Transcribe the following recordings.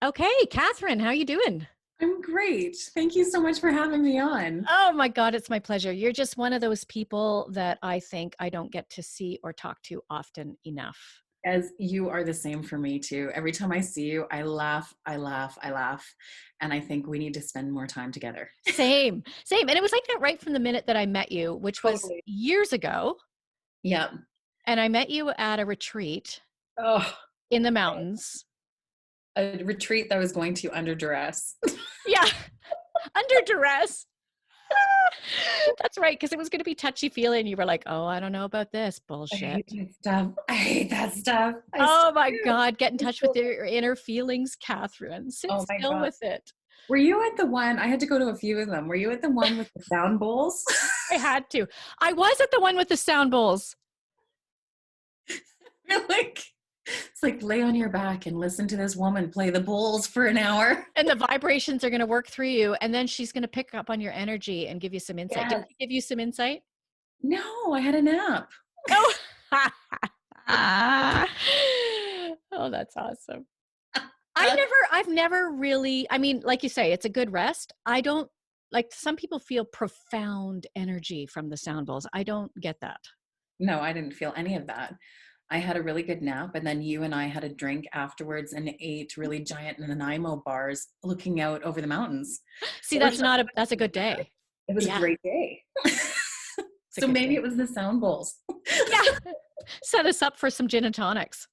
Okay, Kathryn, how you doing? I'm great. Thank you so much for having me on. Oh my God, it's my pleasure. You're just one of those people that I think I don't get to see or talk to often enough. As you are the same for me too. Every time I see you, I laugh, I laugh, I laugh. And I think we need to spend more time together. Same, same. And it was like that right from the minute that I met you, which was Totally. years ago. Yep. And I met you at a retreat Oh, in the mountains. a retreat that I was going to under duress. Yeah, under duress. That's right, because it was going to be touchy-feely, and you were like, "Oh, I don't know about this I bullshit." hate that stuff. I hate that stuff. I Oh still my do. God, get in I touch with still do. your inner feelings, Kathryn. Sit Oh my still God. with it. Were you at the one? I had to go to a few of them. Were you at the one with the sound bowls? I had to. I was at the one with the sound bowls. You're like, it's like lay on your back and listen to this woman play the bowls for an hour. And the vibrations are going to work through you. And then she's going to pick up on your energy and give you some insight. Did Yes. she give you some insight? No, I had a nap. Oh, oh, that's awesome. I've never really, I mean, like you say, it's a good rest. I don't like some people feel profound energy from the sound bowls. I don't get that. No, I didn't feel any of that. I had a really good nap, and then you and I had a drink afterwards and ate really giant Nanaimo bars looking out over the mountains. See, Or something. that's a good day. It was a Yeah, great day. it's a So good maybe day. it was the sound bowls. Yeah. Set us up for some gin and tonics.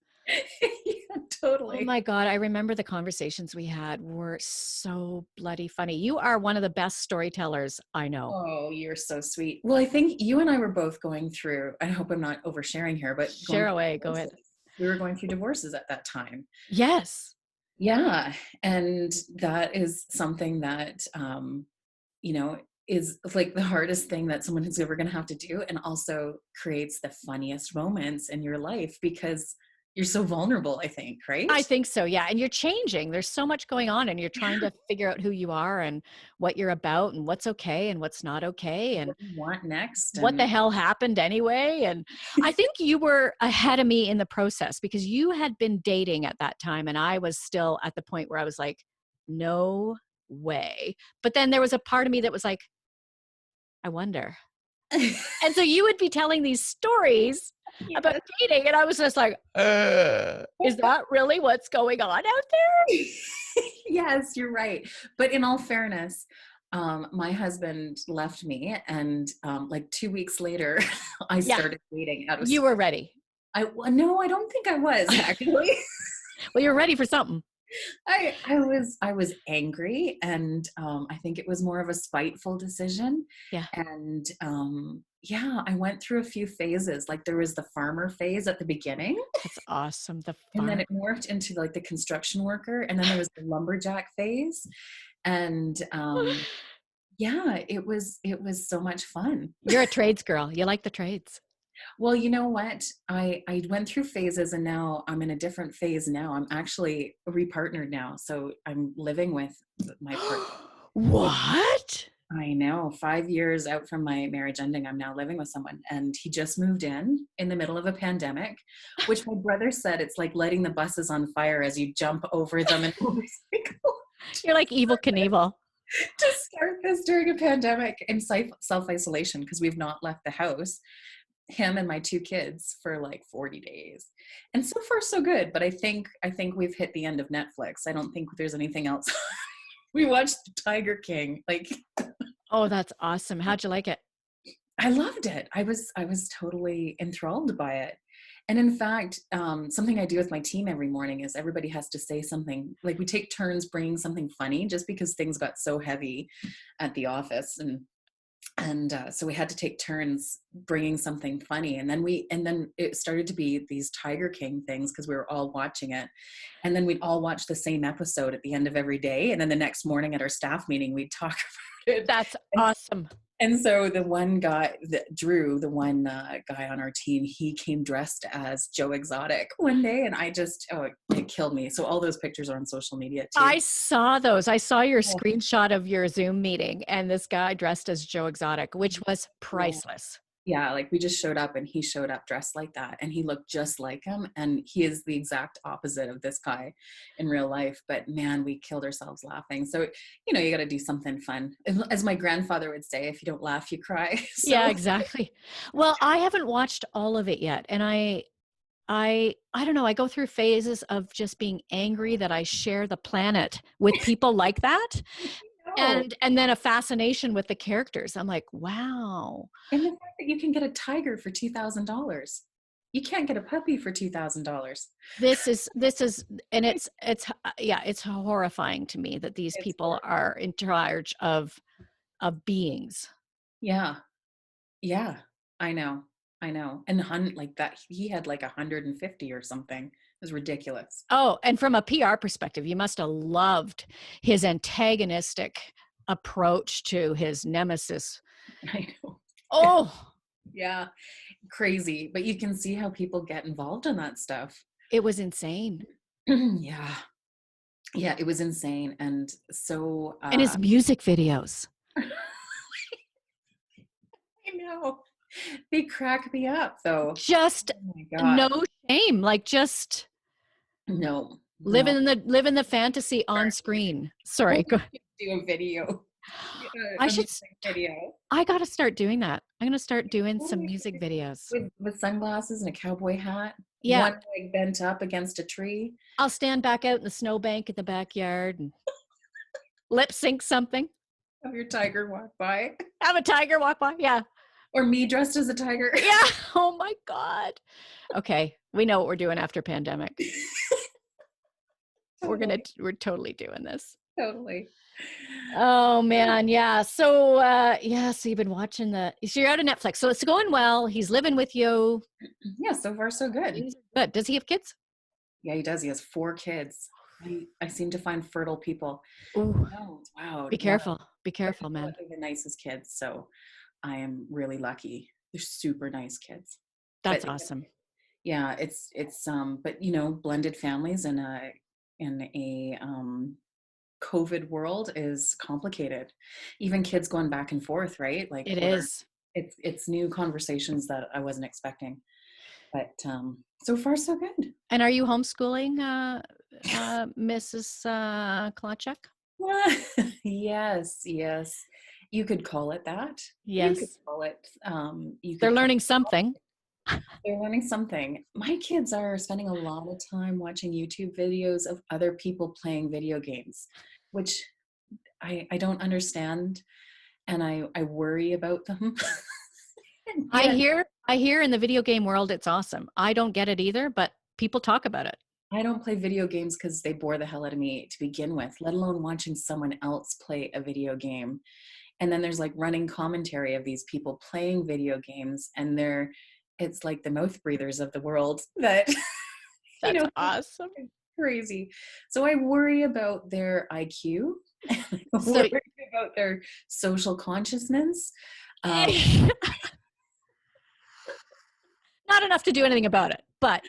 Yeah, Oh totally. my God. I remember the conversations we had were so bloody funny. You are one of the best storytellers I know. Oh, you're so sweet. Well, I think you and I were both going through, I hope I'm not oversharing here, but going Share through away. Go ahead. divorces. We were going through divorces at that time. Yes. Yeah. And that is something that, you know, is like the hardest thing that someone is ever going to have to do, and also creates the funniest moments in your life because you're so vulnerable, I think, right? I think so. Yeah. And you're changing. There's so much going on, and you're trying to figure out who you are and what you're about and what's okay and what's not okay. And What do you want next? what the And hell happened anyway? And I think you were ahead of me in the process because you had been dating at that time. And I was still at the point where I was like, no way. But then there was a part of me that was like, I wonder. And so you would be telling these stories about yes. dating. And I was just like, is that really what's going on out there? Yes, you're right. But in all fairness, my husband left me, and like 2 weeks later, I Yeah, started dating out of you spite. were ready. No, I don't think I was actually. Well, you're ready for something. I was angry, and I think it was more of a spiteful decision. Yeah, And yeah, I went through a few phases. Like there was the farmer phase at the beginning, that's awesome. The and then farm. it morphed into like the construction worker, and then there was the lumberjack phase. And yeah, it was so much fun. You're a trades girl. You like the trades. Well, you know what? I went through phases, and now I'm in a different phase now. I'm actually repartnered now. So I'm living with my partner. What? I know, 5 years out from my marriage ending, I'm now living with someone, and he just moved in the middle of a pandemic, which my brother said it's like lighting the buses on fire as you jump over them in a motorcycle. You're like evil Knievel. To start this during a pandemic in self-isolation, because we've not left the house, him and my two kids, for like 40 days. And so far so good, but I think we've hit the end of Netflix. I don't think there's anything else. We watched Tiger King. Like Oh, that's awesome. How'd you like it? I loved it. I was totally enthralled by it. And in fact, something I do with my team every morning is everybody has to say something. Like we take turns bringing something funny, just because things got so heavy at the office, and so we had to take turns bringing something funny. And then it started to be these Tiger King things because we were all watching it, and then we'd all watch the same episode at the end of every day, and then the next morning at our staff meeting we'd talk about it. That's awesome. And so the one guy, Drew, the one guy on our team, he came dressed as Joe Exotic one day, and it killed me. So all those pictures are on social media too. I saw those. I saw your Oh, screenshot of your Zoom meeting and this guy dressed as Joe Exotic, which was yeah. priceless. Yeah, like we just showed up and he showed up dressed like that and he looked just like him. And he is the exact opposite of this guy in real life. But man, we killed ourselves laughing. So, you got to do something fun. As my grandfather would say, if you don't laugh, you cry. Yeah, So, exactly. Well, I haven't watched all of it yet, and I don't know, I go through phases of just being angry that I share the planet with people like that, no. and then a fascination with the characters. I'm like, wow. And the fact that you can get a tiger for $2,000. You can't get a puppy for $2,000. This is and it's yeah, it's horrifying to me that these It's people are in charge of beings. yeah. Yeah, I know. I know. And like that, he had like 150 or something. It was ridiculous. Oh, and from a PR perspective, you must have loved his antagonistic approach to his nemesis. I know. Oh, Yeah, crazy. But you can see how people get involved in that stuff. it was insane. Yeah. Yeah, it was insane. And so And his music videos. I know. They crack me up though. Just Oh my God. no shame. Like just No, no. living the fantasy on screen. Sorry. Only you can do a video. I A should music video. I got to start doing that. I'm going to start doing some Only music videos. with sunglasses and a cowboy hat, Yeah, one leg bent up against a tree. I'll stand back out in the snowbank in the backyard and lip sync something. Have your tiger walk by. Have a tiger walk by. Yeah. Or me dressed as a tiger. Yeah. Oh my God. Okay. We know what we're doing after pandemic. Totally. We're totally doing this. Totally. Oh man. Yeah. So, yeah. So you've been watching so you're out of Netflix. So it's going well. He's living with you. Yeah, so far so good. Things are good. Does he have kids? Yeah, he does. He has 4 kids. I seem to find fertile people. Ooh, Oh, wow. be Yeah, careful. Be careful, man. they're the nicest kids. So I am really lucky. They're super nice kids. That's But awesome. yeah, it's but blended families in a COVID world is complicated. Even kids going back and forth, right? Like It is. it's new conversations that I wasn't expecting. But so far so good. And are you homeschooling, Mrs. Kolaczek? Yes, yes. You could call it that. You could Yes. call it you They're could call learning something. they're learning something. My kids are spending a lot of time watching YouTube videos of other people playing video games, which I don't understand, and I worry about them. And yet, I hear in the video game world it's awesome. I don't get it either, but people talk about it. I don't play video games because they bore the hell out of me to begin with, let alone watching someone else play a video game. And then there's like running commentary of these people playing video games, and it's like the mouth breathers of the world that you That's know awesome. crazy. So I worry about their IQ. I So worry about their social consciousness. Um, not enough to do anything about it, but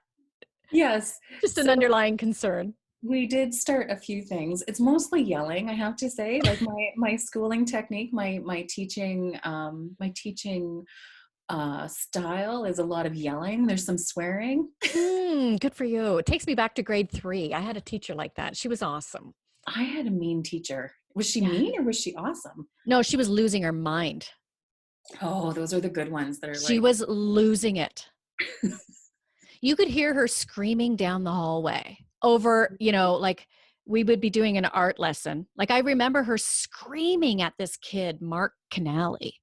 yes. just an So underlying concern. we did start a few things. It's mostly yelling, I have to say. Like my schooling technique, my teaching style is a lot of yelling. There's some swearing. Good for you. It takes me back to grade 3. I had a teacher like that. She was awesome. I had a mean teacher. Was she Yeah. mean or was she awesome? No, she was losing her mind. Oh, those are the good ones that are She like, was losing it. You could hear her screaming down the hallway over, like we would be doing an art lesson. Like I remember her screaming at this kid, Mark Canali,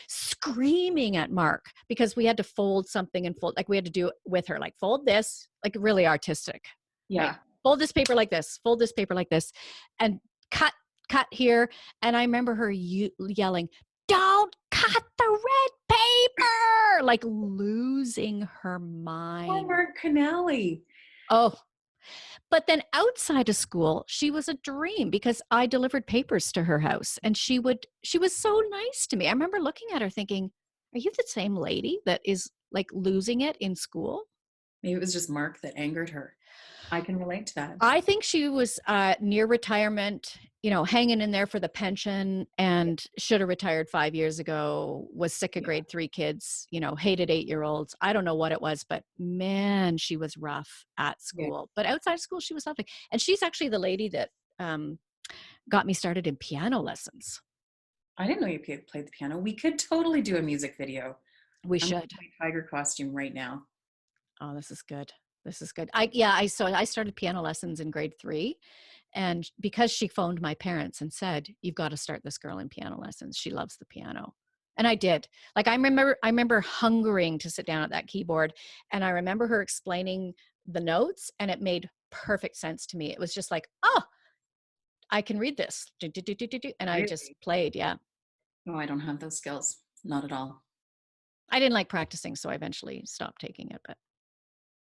screaming at Mark because we had to fold something and fold, like we had to do it with her, like fold this, like really artistic, right? yeah. Fold this paper like this, fold this paper like this, and cut here. And I remember her yelling, "Don't cut the red paper!" Like losing her mind. Mark Canali. Oh, but then outside of school, she was a dream because I delivered papers to her house and she was so nice to me. I remember looking at her thinking, are you the same lady that is like losing it in school? Maybe it was just Mark that angered her. I can relate to that. I think she was near retirement, hanging in there for the pension, and should have retired 5 years ago, was sick of Yeah. grade 3 kids, hated 8-year-olds. I don't know what it was, but man, she was rough at Yeah. school. But outside school, she was lovely. And she's actually the lady that got me started in piano lessons. I didn't know you played the piano. We could totally do a music video. We I'm in should. my tiger costume right now. Oh, this is good. This is good. I started piano lessons in grade 3, and because she phoned my parents and said, "You've got to start this girl in piano lessons. She loves the piano." And I did. Like I remember hungering to sit down at that keyboard, and I remember her explaining the notes, and it made perfect sense to me. It was just like, "Oh, I can read this." And I just Really? played, yeah. No, I don't have those skills. Not at all. I didn't like practicing, so I eventually stopped taking it, but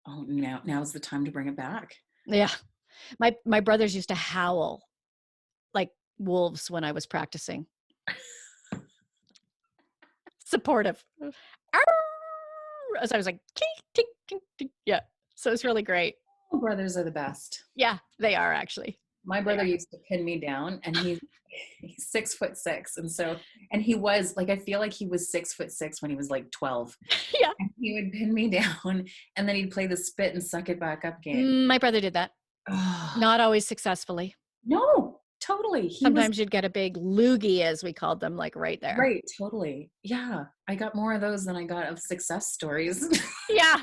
Oh, now's the time to bring it back. yeah. My brothers used to howl like wolves when I was practicing. Supportive. Arr! As I was like, tink, tink, tink, tink. Yeah. So it's really great. Oh, brothers are the best. Yeah, they are actually. My They brother are. used to pin me down, and he's 6'6", and he was like, I feel like he was 6'6" when he was like 12. Yeah. And he would pin me down, and then he'd play the spit and suck it back up game. My brother did that. Oh, Not always successfully. no, totally. He was Sometimes you'd get a big loogie, as we called them, like right there. right, totally. Yeah, I got more of those than I got of success stories. Yeah.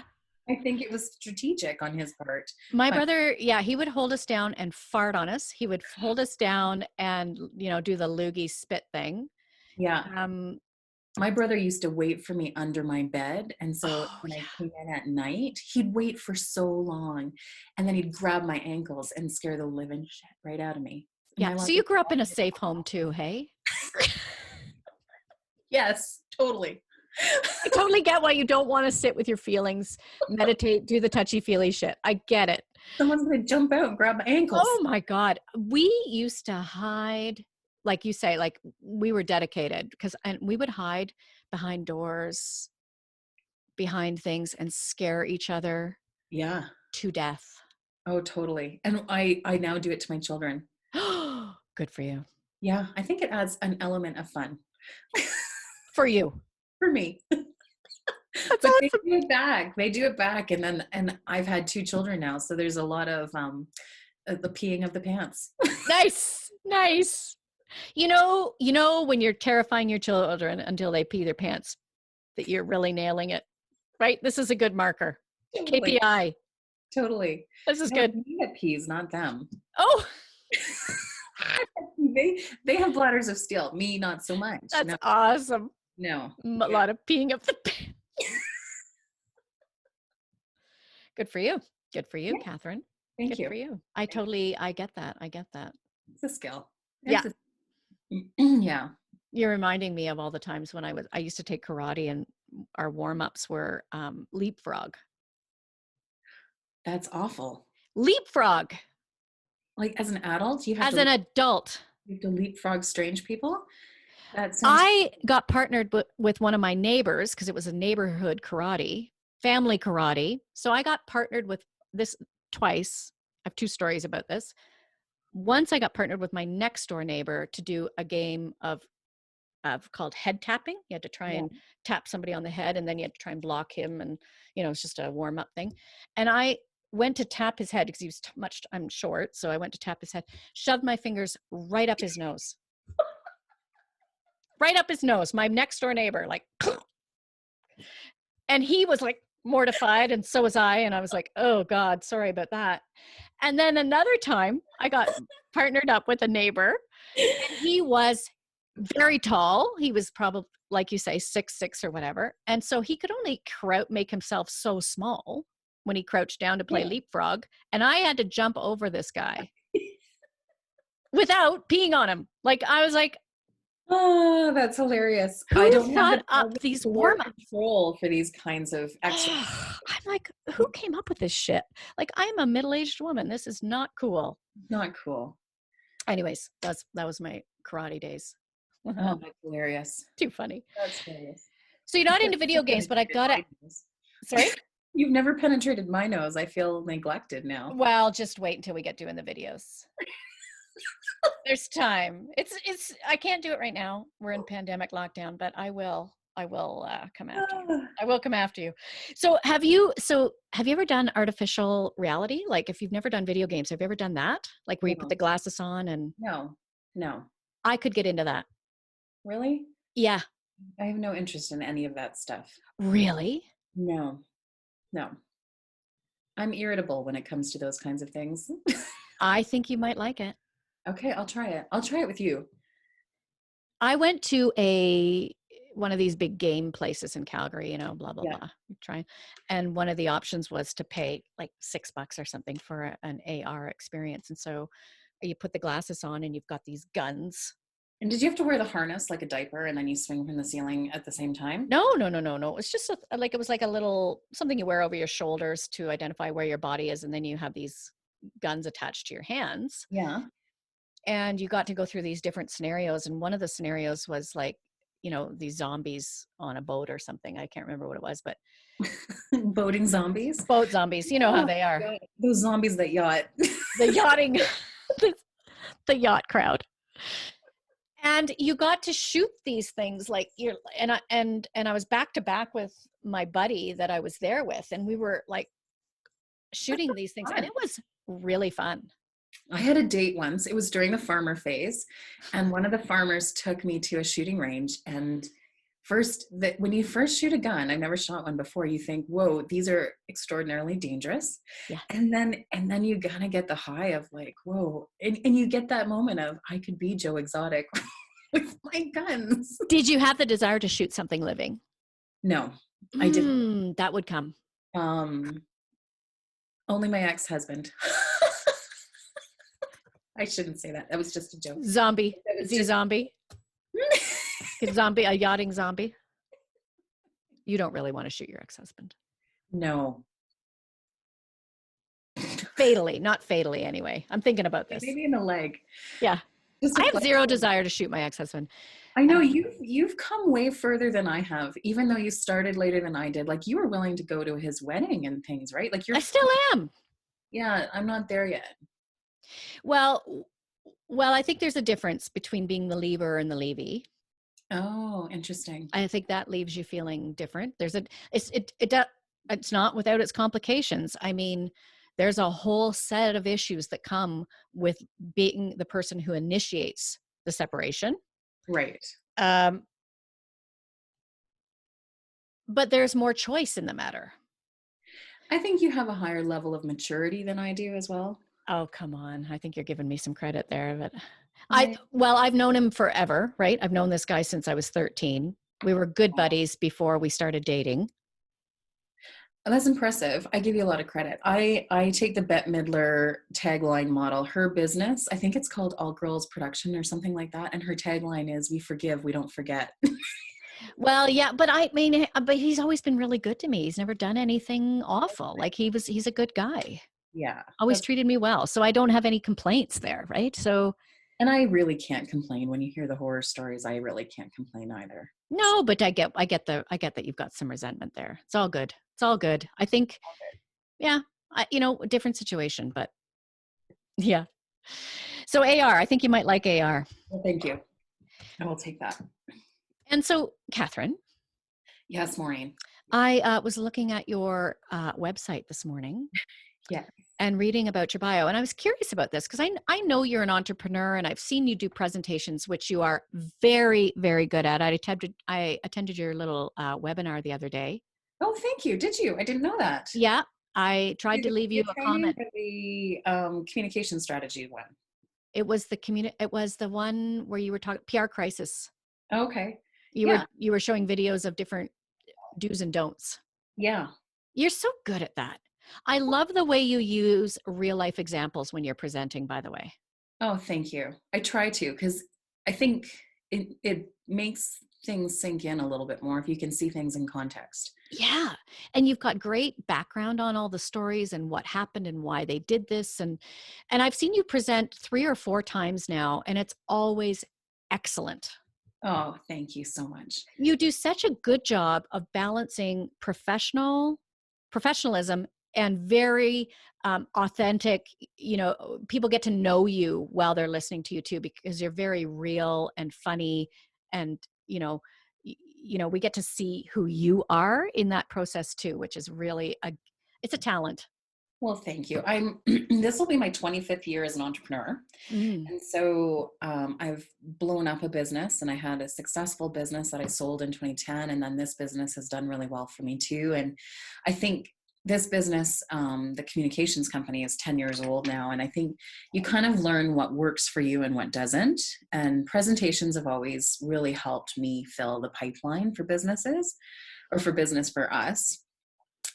I think it was strategic on his part. My But brother, yeah, he would hold us down and fart on us. He would hold us down and, do the loogie spit thing. yeah, Um, my brother used to wait for me under my bed. And so oh, when I yeah. came in at night, he'd wait for so long. And then he'd grab my ankles and scare the living shit right out of me. Am Yeah. I allowed So to you grew say up in a that? safe home too, hey? Yes, totally. I totally get why you don't want to sit with your feelings, meditate, do the touchy-feely shit. I get it. Someone's going to jump out and grab my ankles. Oh my God. We used to hide, like you say, like we were dedicated and we would hide behind doors, behind things, and scare each other Yeah. to death. Oh, totally. And I now do it to my children. Good for you. Yeah, I think it adds an element of fun For you. for me. That's But they awesome. do it back. They do it back. And I've had 2 children now, so there's a lot of the peeing of the pants. Nice. Nice. When you're terrifying your children until they pee their pants, that you're really nailing it, right? This is a good marker. Totally. KPI. Totally. This is No, it's good. me that pees, not them. Oh, They have bladders of steel. Me, not so much. that's No, awesome. no. A Yeah. lot of peeing up the pants. Good for you. Good for you, Yeah. Kathryn. Thank Good you. for you. I get that. I get that. It's a skill. Yeah. Yeah. You're reminding me of all the times when I used to take karate, and our warm-ups were leapfrog. That's awful. Leapfrog Like as an adult, as an adult. you have to leapfrog strange people. That sounds I got partnered with one of my neighbors because it was a neighborhood karate, family karate. So I got partnered with this twice. I have 2 stories about this. Once I got partnered with my next door neighbor to do a game of called head tapping. You had to try yeah. and tap somebody on the head, and then you had to try and block him, and it's just a warm up thing. And I went to tap his head because he was I'm short, so I went to tap his head, shoved my fingers right up his nose. Right up his nose, my next door neighbor, like, and he was like mortified, and so was I. And I was like, oh God, sorry about that. And then another time I got partnered up with a neighbor, and he was very tall. He was probably, like you say, 6'6" or whatever. And so he could only make himself so small when he crouched down to play Yeah. leapfrog. And I had to jump over this guy without peeing on him. Like, I was like, Oh, that's hilarious. I who don't have the thought up these or warm-ups? control for these kinds of exercises. I'm like, who came up with this shit? Like, I'm a middle-aged woman. This is not cool. Not cool. Anyways, that was my karate days. Oh, that's hilarious. Too funny. That's hilarious. So you're not into video games, but I've got to. Sorry? You've never penetrated my nose. I feel neglected now. Well, just wait until we get doing the videos. There's time. I can't do it right now. We're in pandemic lockdown, but I will come after you. Ah, I will come after you. So have you ever done artificial reality? Like if you've never done video games, have you ever done that? Like where you put no, the glasses on and no, no. I could get into that. Really? Yeah. I have no interest in any of that stuff. Really? No, no. I'm irritable when it comes to those kinds of things. I think you might like it. Okay, I'll try it. I'll try it with you. I went to a one of these big game places in Calgary, blah blah Yeah. blah. Try, and one of the options was to pay like $6 or something for an AR experience. And so you put the glasses on, and you've got these guns. And did you have to wear the harness like a diaper and then you swing from the ceiling at the same time? No, no, no, no, no. It's just like it was like a little something you wear over your shoulders to identify where your body is, and then you have these guns attached to your hands. Yeah. And you got to go through these different scenarios, and one of the scenarios was like these zombies on a boat or something. I can't remember what it was, but Boating zombies. boat zombies, you know how Oh, they are. God. Those zombies that yacht. The yachting the yacht crowd. And you got to shoot these things like I was back to back with my buddy that I was there with, and we were like shooting these things, and Fun. it was really fun. I had a date once. It was during the farmer phase, and one of the farmers took me to a shooting range. And when you first shoot a gun, I've never shot one before. You think, "Whoa, these are extraordinarily dangerous," Yeah. and then you gotta get the high of like, "Whoa!" And you get that moment of, "I could be Joe Exotic with my guns." Did you have the desire to shoot something living? No, I didn't. That would come. Um, Only my ex-husband. I shouldn't say that. That was just a joke. Zombie. That was Is he a just zombie? A yachting zombie? You don't really want to shoot your ex-husband. no. Fatally, not fatally anyway. I'm thinking about this. Maybe in the leg. Yeah. Just I a have zero flexible- desire to shoot my ex-husband. I know you've come way further than I have, even though you started later than I did. Like you were willing to go to his wedding and things, right? Like I still am. yeah, I'm not there yet. Well, I think there's a difference between being the leaver and the leavey. Oh, interesting. I think that leaves you feeling different. It's not without its complications. I mean, there's a whole set of issues that come with being the person who initiates the separation. Right. Um, but there's more choice in the matter. I think you have a higher level of maturity than I do as well. Oh, come on. I think you're giving me some credit there, but I, I've known him forever, right? I've known this guy since I was 13. We were good buddies before we started dating. that's impressive. I give you a lot of credit. I take the Bette Midler tagline model. Her business, I think it's called All Girls Production or something like that. And her tagline is, "We forgive, we don't forget." Well, yeah, but I mean, but he's always been really good to me. He's never done anything awful. Like he's a good guy. Yeah. Always treated me well. So I don't have any complaints there, right? So And I really can't complain when you hear the horror stories. I really can't complain either. no, but I get that you've got some resentment there. It's all good. It's all good. I think, yeah, a different situation, but yeah. So AR, I think you might like AR. Well, thank you. I will take that. And so, Kathryn, Yes, Maureen. I was looking at your website this morning. Yeah. And reading about your bio. And I was curious about this because I know you're an entrepreneur and I've seen you do presentations, which you are very, very good at. I attended your little webinar the other day. Oh, thank you. Did you? I didn't know that. Yeah. I tried to leave you a comment. The communication strategy one. It was the one where you were talking PR crisis. Okay. You were showing videos of different do's and don'ts. Yeah. You're so good at that. I love the way you use real life examples when you're presenting, by the way. Oh, thank you. I try to, because I think it makes things sink in a little bit more if you can see things in context. Yeah. And you've got great background on all the stories and what happened and why they did this. And I've seen you present 3 or 4 times now, and it's always excellent. Oh, thank you so much. You do such a good job of balancing professional professionalism and very authentic. People get to know you while they're listening to you too, because you're very real and funny, and we get to see who you are in that process too, which is really it's a talent. Well, thank you. This will be my 25th year as an entrepreneur. Mm. And so I've blown up a business, and I had a successful business that I sold in 2010. And then this business has done really well for me too. And I think this business, the communications company, is 10 years old now. And I think you kind of learn what works for you and what doesn't. And presentations have always really helped me fill the pipeline for businesses, or for business for us.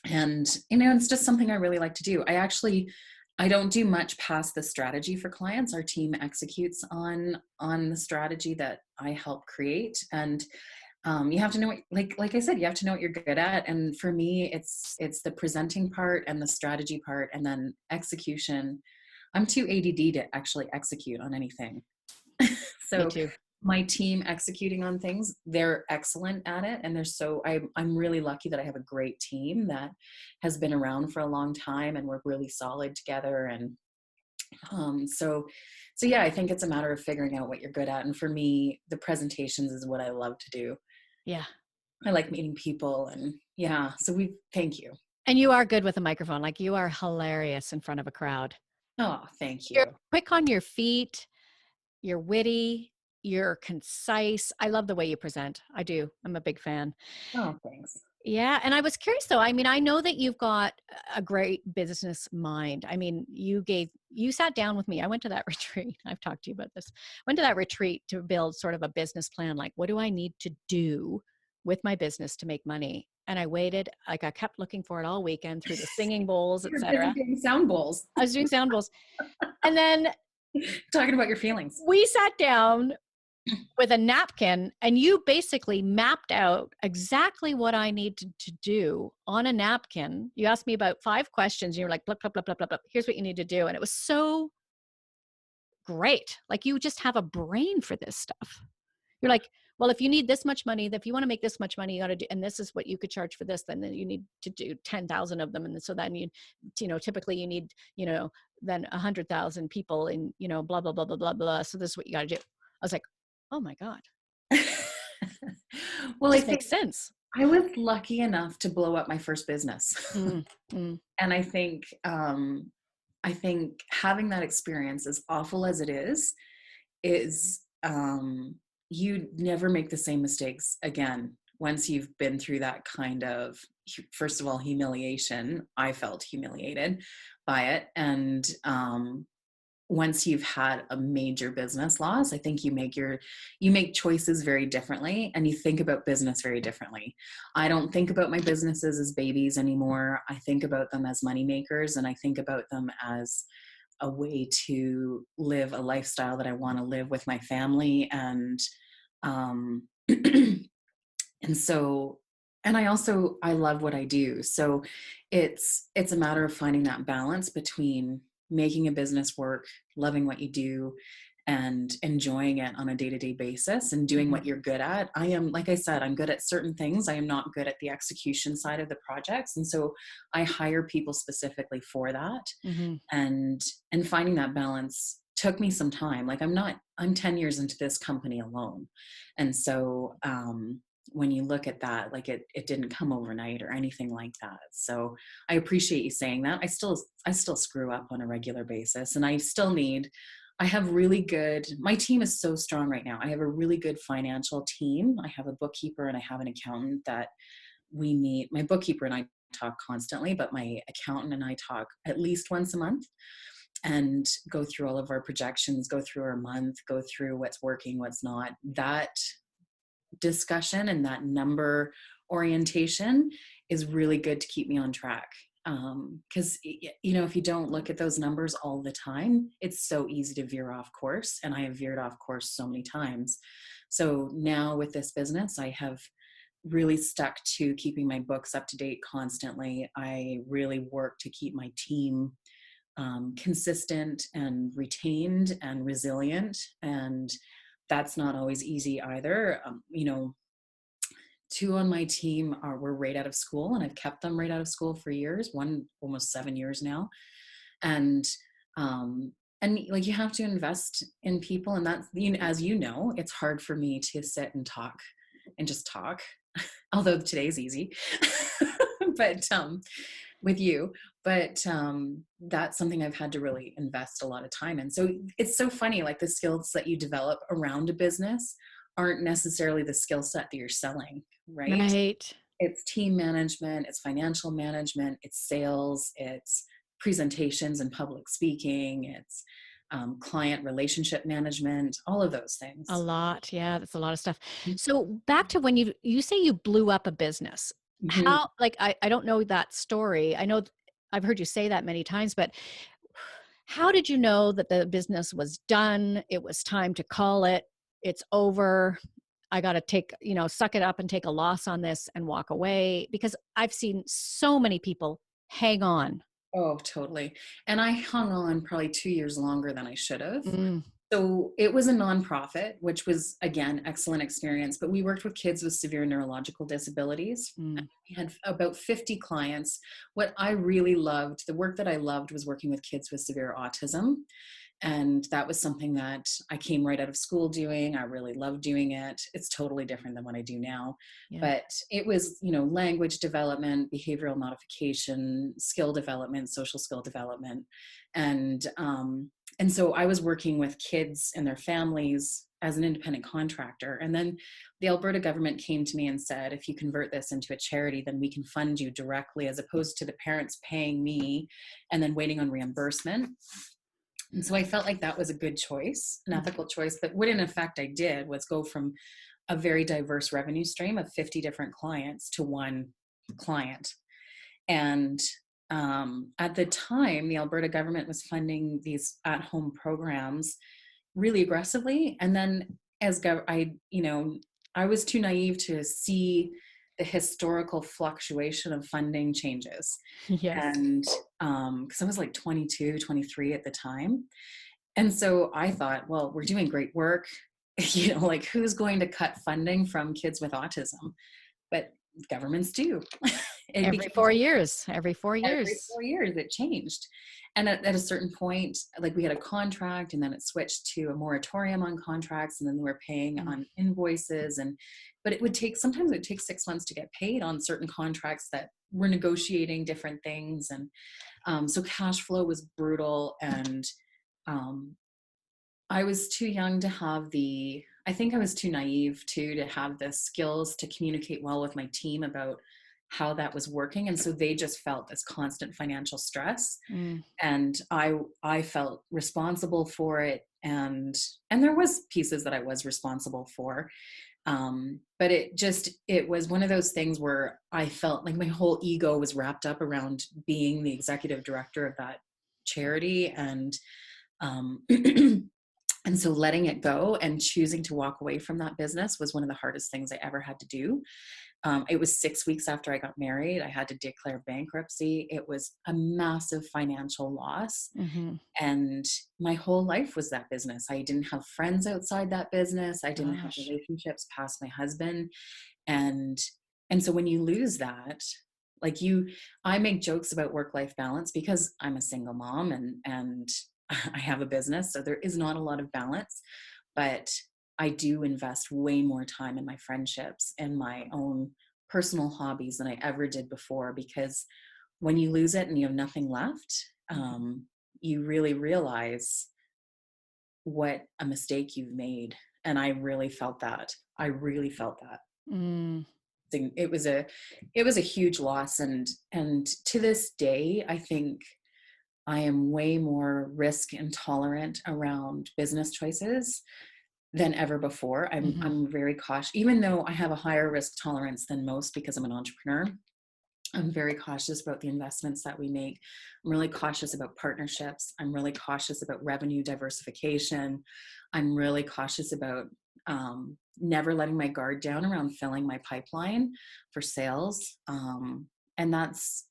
And it's just something I really like to do. I don't do much past the strategy for clients. Our team executes on the strategy that I help create. And you have to know what, like I said, you have to know what you're good at. And for me, it's the presenting part and the strategy part, and then execution. I'm too ADD to actually execute on anything. Me So too. my team executing on things, they're excellent at it. And I'm really lucky that I have a great team that has been around for a long time, and we're really solid together. And so yeah, I think it's a matter of figuring out what you're good at. And for me, the presentations is what I love to do. Yeah. I like meeting people, and yeah, thank you. And you are good with a microphone. Like, you are hilarious in front of a crowd. Oh, thank You're you. quick on your feet. You're witty. You're concise. I love the way you present. I do. I'm a big fan. Oh, thanks. Yeah. And I was curious though. I mean, I know that you've got a great business mind. I mean, you sat down with me. I went to that retreat. I've talked to you about this. Went to that retreat to build sort of a business plan. Like, what do I need to do with my business to make money? And I waited, like I kept looking for it all weekend through the singing bowls, You're busy etc. doing sound bowls, I was doing sound bowls. And then talking about your feelings. we sat down with a napkin, and you basically mapped out exactly what I needed to do on a napkin. You asked me about 5 questions. And you were like, blah, blah, blah, blah, blah, blah. Here's what you need to do. And it was so great. Like, you just have a brain for this stuff. You're like, well, if you need this much money, if you want to make this much money, you got to do, and this is what you could charge for this, then you need to do 10,000 of them. And so then typically you need, then 100,000 people in, blah, blah, blah, blah, blah, blah. So this is what you got to do. I was like, oh my God. Well, It I just think makes sense. I was lucky enough to blow up my first business. Mm, mm. And I think having that experience, as awful as it is you never make the same mistakes again once you've been through that kind of, first of all, humiliation. I felt humiliated by it. And once you've had a major business loss, I think you make choices very differently, and you think about business very differently. I don't think about my businesses as babies anymore. I think about them as money makers, and I think about them as a way to live a lifestyle that I want to live with my family. And and so, and I love what I do. So it's a matter of finding that balance between making a business work, loving what you do, and enjoying it on a day-to-day basis, and doing Mm-hmm. what you're good at. I am, like I said, I'm good at certain things. I am not good at the execution side of the projects. And so I hire people specifically for that. Mm-hmm. And finding that balance took me some time. Like, I'm 10 years into this company alone. And so, when you look at that, like it didn't come overnight or anything like that. So I appreciate you saying that. I still screw up on a regular basis, and I have my team is so strong right now. I have a really good financial team. I have a bookkeeper and I have an accountant that we meet. My bookkeeper and I talk constantly, but my accountant and I talk at least once a month, and go through all of our projections, go through our month, go through what's working, what's not. That discussion and that number orientation is really good to keep me on track. Because if you don't look at those numbers all the time, it's so easy to veer off course. And I have veered off course so many times. So now with this business, I have really stuck to keeping my books up to date constantly. I really work to keep my team consistent and retained and resilient. And that's not always easy either. Two on my team were right out of school, and I've kept them right out of school for years. One almost 7 years now, and um, and like you have to invest in people, and that's, as you know, it's hard for me to sit and talk and just talk. Although today's easy, but with you, but that's something I've had to really invest a lot of time in. So it's so funny, like the skills that you develop around a business aren't necessarily the skill set that you're selling, right? Right. It's team management, it's financial management, it's sales, it's presentations and public speaking, it's client relationship management, all of those A things. lot. Yeah, that's a lot of stuff. So back to when you say you blew up a business. Mhm. How, like, I don't know that story. I know I've heard you say that many times, but how did you know that the business was done? It was time to call it. It's over. I got to take, suck it up and take a loss on this and walk away, because I've seen so many people hang on. Oh, totally. And I hung on probably 2 years longer than I should have. Mm, So it was a nonprofit, which was, again, excellent experience. But we worked with kids with severe neurological disabilities. mm, We had about 50 clients. What I really loved, the work that I loved, was working with kids with severe autism. And that was something that I came right out of school doing. I really loved doing it. It's totally different than what I do now. yeah. But it was, language development, behavioral modification, skill development, social skill development. And and so I was working with kids and their families as an independent contractor. And then the Alberta government came to me and said, if you convert this into a charity, then we can fund you directly, as opposed to the parents paying me and then waiting on reimbursement. And so I felt like that was a good choice, an Mhm. ethical choice. But what in effect I did was go from a very diverse revenue stream of 50 different clients to one client. And at the time, the Alberta government was funding these at-home programs really aggressively. And then I was too naive to see the historical fluctuation of funding changes. Yes. And because I was like 22, 23 at the time. And so I thought, well, we're doing great work. Like, who's going to cut funding from kids with autism? But governments do. It Every became 4 years. Every 4 every years. 4 years it changed. And at a certain point, like, we had a contract, and then it switched to a moratorium on contracts, and then they were paying Mm. on invoices. But sometimes it would take 6 months to get paid on certain contracts that we're negotiating different things. And so cash flow was brutal. And um, I was too young to have I think I was too naive too, to have the skills to communicate well with my team about how that was working. And so they just felt this constant financial stress. Mm. And I felt responsible for it. And there was pieces that I was responsible for. But it was one of those things where I felt like my whole ego was wrapped up around being the executive director of that charity. And um, and so letting it go and choosing to walk away from that business was one of the hardest things I ever had to do. It was 6 weeks after I got married. I had to declare bankruptcy. It was a massive financial loss. Mhm. And my whole life was that business. I didn't have friends outside that business. I didn't have Gosh. relationships past my husband. And and so when you lose that, like, I make jokes about work-life balance because I'm a single mom, and I have a business, so there is not a lot of balance. But I do invest way more time in my friendships and my own personal hobbies than I ever did before, because when you lose it and you have nothing left, Mhm. you really realize what a mistake you've made. And I really felt that. I really felt that. Mm. It was a huge loss. And to this day, I think I am way more risk intolerant around business choices than ever before. I'm Mhm. I'm very cautious, even though I have a higher risk tolerance than most because I'm an entrepreneur. I'm very cautious about the investments that we make. I'm really cautious about partnerships. I'm really cautious about revenue diversification. I'm really cautious about never letting my guard down around filling my pipeline for sales. And that's,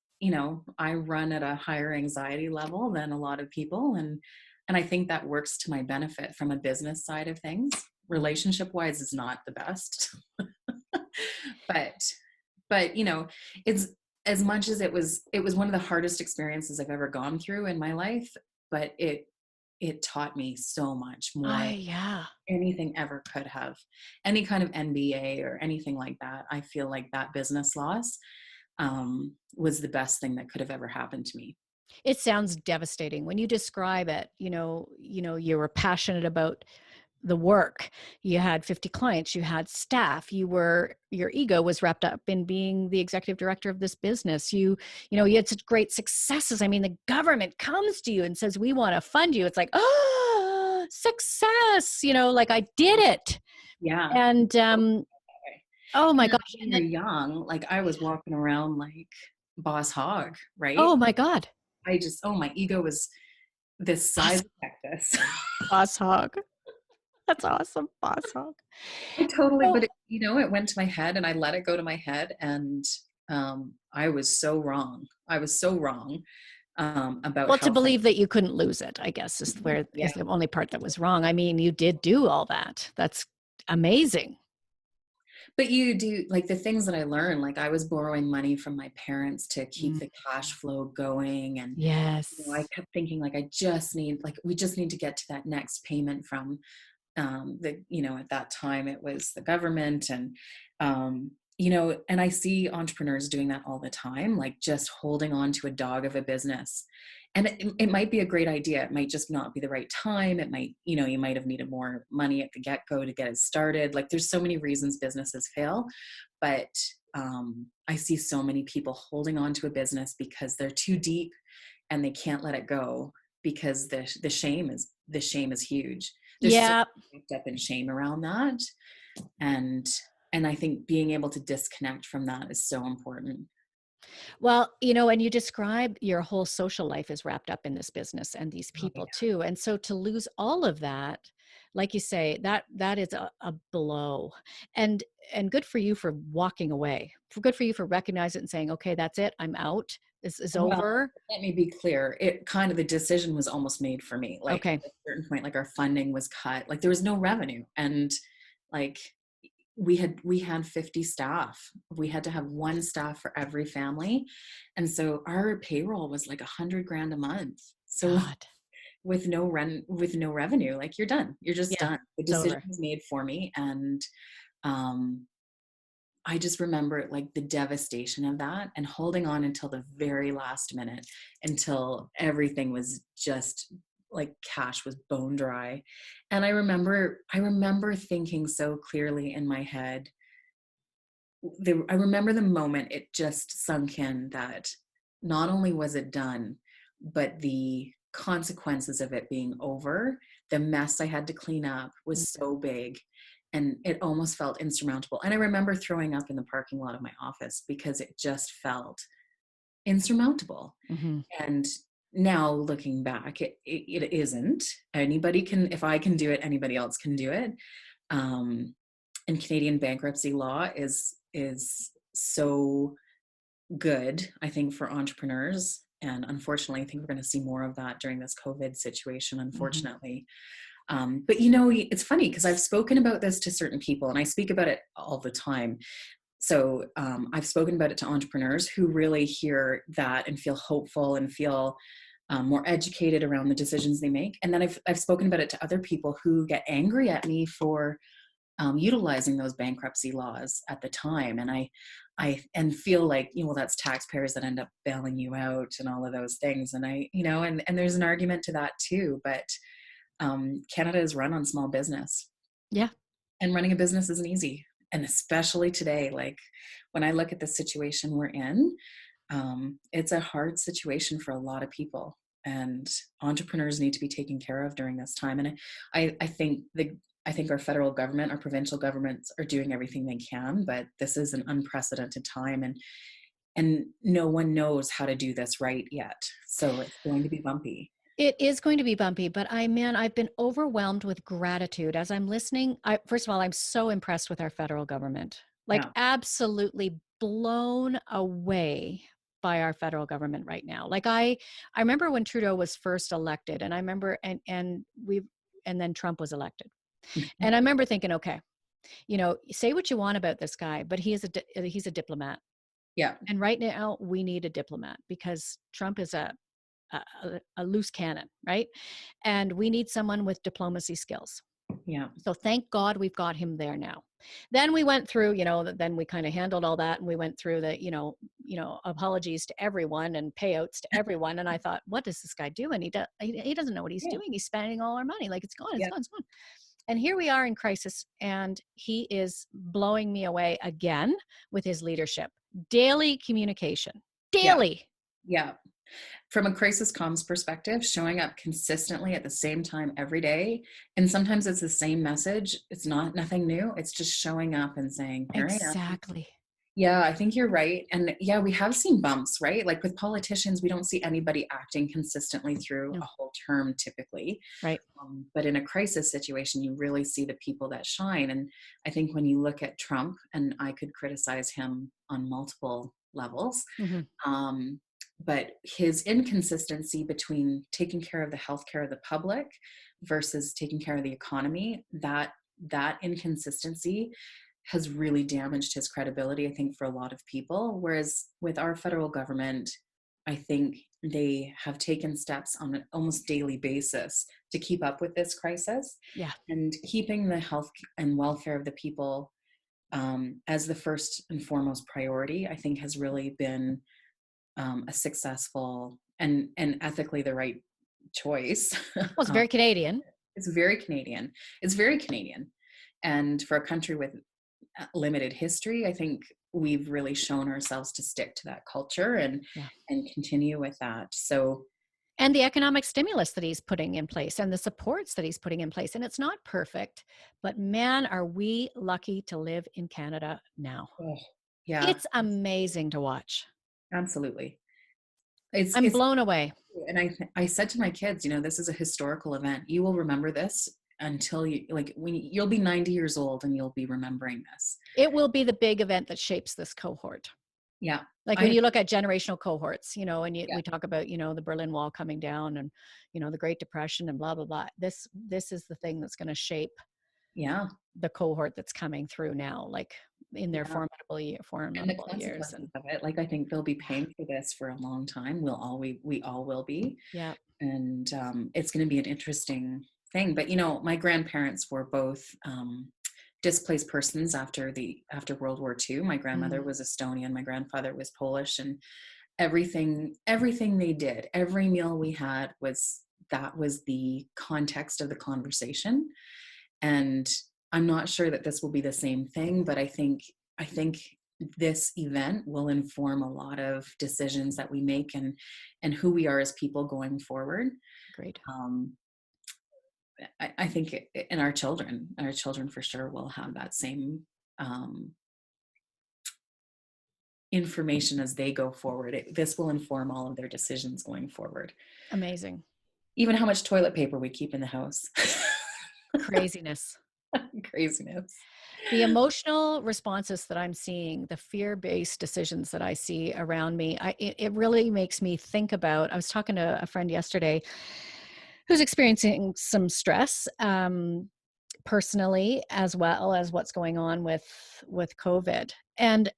I run at a higher anxiety level than a lot of people. And I think that works to my benefit from a business side of things. Relationship wise is not the best. but it's, as much as it was one of the hardest experiences I've ever gone through in my life, but it taught me so much more than Yeah. anything ever could have. Any kind of MBA or anything like that, I feel like that business loss was the best thing that could have ever happened to me. It sounds devastating when you describe it. You were passionate about the work. You had 50 clients, you had staff, your ego was wrapped up in being the executive director of this business. You had such great successes. I mean, the government comes to you and says, we want to fund you. It's like, oh, success, like I did it. Yeah. And oh my And then gosh. when you're young, like I was walking around like boss hog, right? Oh my God. Oh, my ego was this size Boss, of cactus. boss hog. That's awesome. Boss hog. I totally, Oh, but it went to my head and I let it go to my head. And I was so wrong. I was so wrong about well, to how believe that you couldn't lose it, I guess, yeah. is the only part that was wrong. I mean, you did do all that. That's amazing. But you do, like, the things that I learned, like I was borrowing money from my parents to keep Mm, the cash flow going. And, I yes. kept thinking like, we just need to get to that next payment from at that time it was the government. And and I see entrepreneurs doing that all the time, like just holding on to a dog of a business. And it might be a great idea, it might just not be the right time, it might, you might have needed more money at the get-go to get it started. Like there's so many reasons businesses fail. But I see so many people holding on to a business because they're too deep and they can't let it go, because the shame is huge. There's so Yeah. much wrapped up in shame around that. And I think being able to disconnect from that is so important. Well, and you describe your whole social life is wrapped up in this business and these Oh, yeah. people too. And so to lose all of that, like you say, that is a blow. And good for you for walking away. Good for you for recognizing it and saying, okay, that's it. I'm out. This is Well, over. let me be clear. The decision was almost made for me. Like Okay. at a certain point, like our funding was cut. Like there was no revenue. And like we had 50 staff. We had to have one staff for every family. And so our payroll was like 100 grand a month. So God. with no revenue, like you're done. You're just Yeah. done. The It's decision over. was made for me. And um I just remember like the devastation of that and holding on until the very last minute, until everything was just like cash was bone dry. And I remember thinking so clearly in my head, I remember the moment it just sunk in that not only was it done, but the consequences of it being over, the mess I had to clean up was so big, and it almost felt insurmountable. And I remember throwing up in the parking lot of my office because it just felt insurmountable. Mm-hmm. And now looking back, it isn't. Anybody can, if I can do it, anybody else can do it. Um, and Canadian bankruptcy law is so good, I think, for entrepreneurs. And unfortunately, I think we're going to see more of that during this COVID situation, Mm-hmm. unfortunately. But it's funny because I've spoken about this to certain people, and I speak about it all the time. So I've spoken about it to entrepreneurs who really hear that and feel hopeful and feel more educated around the decisions they make. And then I've spoken about it to other people who get angry at me for utilizing those bankruptcy laws at the time. And I feel like, well, that's taxpayers that end up bailing you out and all of those things. And and there's an argument to that too. But Canada is run on small business, Yeah. and running a business isn't easy. And especially today, like when I look at the situation we're in, it's a hard situation for a lot of people, and entrepreneurs need to be taken care of during this time. And I think our federal government, our provincial governments are doing everything they can, but this is an unprecedented time, and no one knows how to do this right yet. So it's going to be bumpy. It is going to be bumpy, but I've been overwhelmed with gratitude as I'm listening. First of all, I'm so impressed with our federal government, like Yeah. absolutely blown away by our federal government right now. Like I remember when Trudeau was first elected, and I remember, and then Trump was elected. And I remember thinking, okay, Say what you want about this guy, but he's a diplomat. Yeah. And right now we need a diplomat because Trump is a loose cannon, right? And we need someone with diplomacy skills. Yeah. So thank God we've got him there now. Then we went through, then we kind of handled all that, and we went through the, apologies to everyone and payouts to everyone. And I thought, what does this guy do? And he doesn't know what he's Yeah. doing. He's spending all our money. Like it's gone, it's Yeah. gone, it's gone. And here we are in crisis, and he is blowing me away again with his leadership. Daily communication, Yeah. daily. Yeah. From a crisis comms perspective, showing up consistently at the same time every day. And sometimes it's the same message. It's nothing new. It's just showing up and saying, here I am. Exactly. Yeah, I think you're right. And yeah, we have seen bumps, right? Like with politicians, we don't see anybody acting consistently through No. a whole term typically. Right. But in a crisis situation, you really see the people that shine. And I think when you look at Trump, and I could criticize him on multiple levels, Mm-hmm. but his inconsistency between taking care of the healthcare of the public versus taking care of the economy, that inconsistency has really damaged his credibility, I think, for a lot of people. Whereas with our federal government, I think they have taken steps on an almost daily basis to keep up with this crisis. Yeah. And keeping the health and welfare of the people as the first and foremost priority, I think has really been a successful and ethically the right choice. Well, it's very Canadian. It's very Canadian. It's very Canadian. And for a country with limited history, I think we've really shown ourselves to stick to that culture and continue with that. So, and the economic stimulus that he's putting in place and the supports that he's putting in place. And it's not perfect, but man, are we lucky to live in Canada now. Yeah. It's amazing to watch. Absolutely. I'm blown away. And I said to my kids, this is a historical event. You will remember this until you'll be 90 years old and you'll be remembering this. It will be the big event that shapes this cohort. Yeah. Like when you look at generational cohorts, and we talk about, the Berlin Wall coming down and, the Great Depression and blah, blah, blah. This is the thing that's going to shape the cohort that's coming through now, like in their formidable years. And of it, like, I think they'll be paying for this for a long time. We all will be. Yeah. And it's going to be an interesting thing. But, my grandparents were both displaced persons after World War II. My grandmother was Estonian. My grandfather was Polish, and everything they did, every meal we had was the context of the conversation. And I'm not sure that this will be the same thing, but I think this event will inform a lot of decisions that we make and who we are as people going forward. Great. I think in our children for sure will have that same information as they go forward. This will inform all of their decisions going forward. Amazing. Even how much toilet paper we keep in the house. Craziness. Craziness. The emotional responses that I'm seeing, the fear-based decisions that I see around me, it really makes me think about, I was talking to a friend yesterday who's experiencing some stress personally, as well as what's going on with COVID. And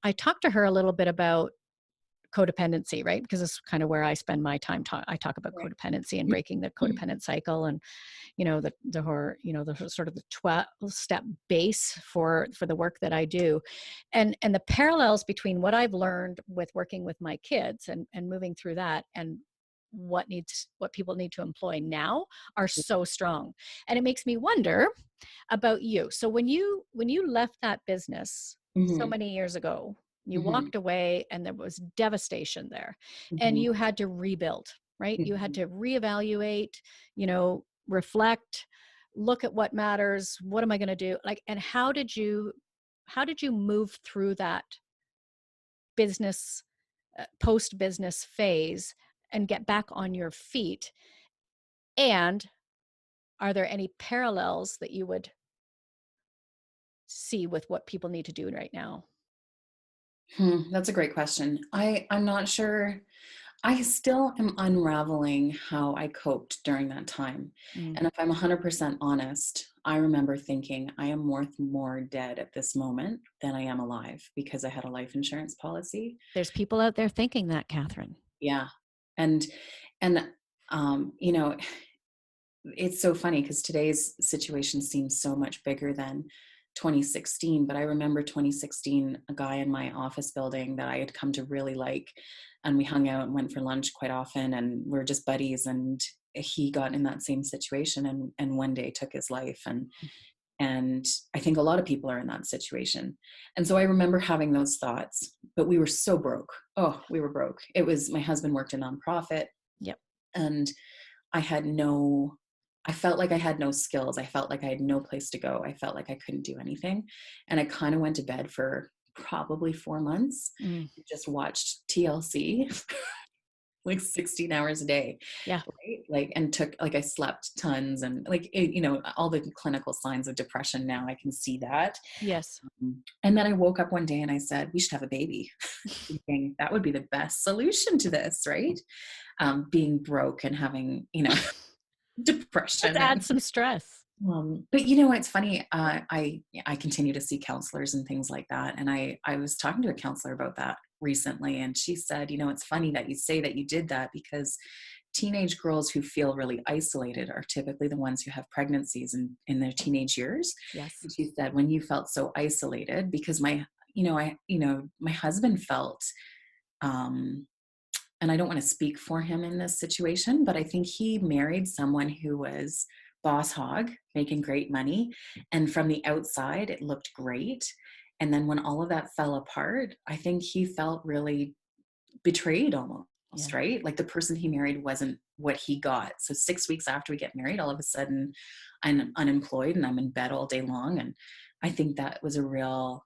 I talked to her a little bit about codependency, right? Because it's kind of where I spend my time. I talk about codependency and breaking the codependent cycle, and the sort of the 12-step base for the work that I do, and the parallels between what I've learned with working with my kids and moving through that, and what people need to employ now are so strong. And it makes me wonder about you. So when you left that business so many years ago, you walked away and there was devastation there, and you had to rebuild, right? You had to reevaluate, reflect, look at what matters. What am I going to do? And how did you move through that business, post-business phase and get back on your feet? And are there any parallels that you would see with what people need to do right now? That's a great question. I'm not sure. I still am unraveling how I coped during that time. And if I'm 100% honest, I remember thinking, I am worth more dead at this moment than I am alive because I had a life insurance policy. There's people out there thinking that, Kathryn. Yeah. And, and, you know, it's so funny because today's situation seems so much bigger than 2016. But I remember 2016, a guy in my office building that I had come to really like, and we hung out and went for lunch quite often, and we're just buddies. And he got in that same situation, and one day took his life. And I think a lot of people are in that situation. And so I remember having those thoughts, but we were so broke. Oh, we were broke. It was, my husband worked a nonprofit, Yep. and I felt like I had no skills. I felt like I had no place to go. I felt like I couldn't do anything. And I kind of went to bed for probably 4 months, Mm. just watched TLC like 16 hours a day. Yeah. Right. Like, and took, like, I slept tons, and like, all the clinical signs of depression now, I can see that. Yes. And then I woke up one day and I said, we should have a baby. Thinking that would be the best solution to this, right? Being broke and having, Let's depression. add some stress. But it's funny. I continue to see counselors and things like that, and I was talking to a counselor about that recently, and she said, it's funny that you say that you did that, because teenage girls who feel really isolated are typically the ones who have pregnancies in their teenage years. Yes. And she said, when you felt so isolated, because my husband felt, um, and I don't want to speak for him in this situation, but I think he married someone who was boss hog, making great money. And from the outside, it looked great. And then when all of that fell apart, I think he felt really betrayed almost, Yeah. right? Like the person he married wasn't what he got. So 6 weeks after we get married, all of a sudden I'm unemployed and I'm in bed all day long. And I think that was a real